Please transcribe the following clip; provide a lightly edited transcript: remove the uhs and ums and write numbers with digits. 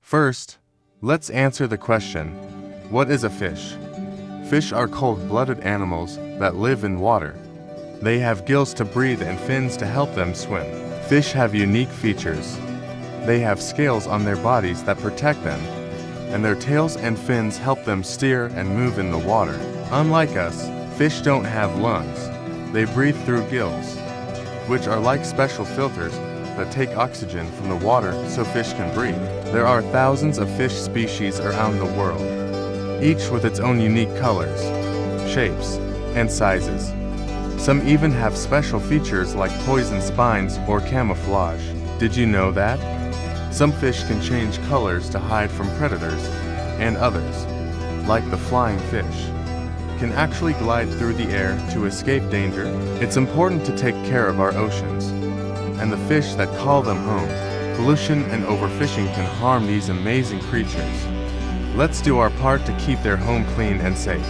First, let's answer the question, what is a fish? Fish are cold-blooded animals that live in water. They have gills to breathe and fins to help them swim. Fish have unique features. They have scales on their bodies that protect them, and their tails and fins help them steer and move in the water. Unlike us, fish don't have lungs. They breathe through gills, which are like special filters that take oxygen from the water so fish can breathe. There are thousands of fish species around the world, each with its own unique colors, shapes, and sizes. Some even have special features like poison spines or camouflage. Did you know that? Some fish can change colors to hide from predators, and others, like the flying fish, can actually glide through the air to escape danger. It's important to take care of our oceans and the fish that call them home. Pollution and overfishing can harm these amazing creatures. Let's do our part to keep their home clean and safe.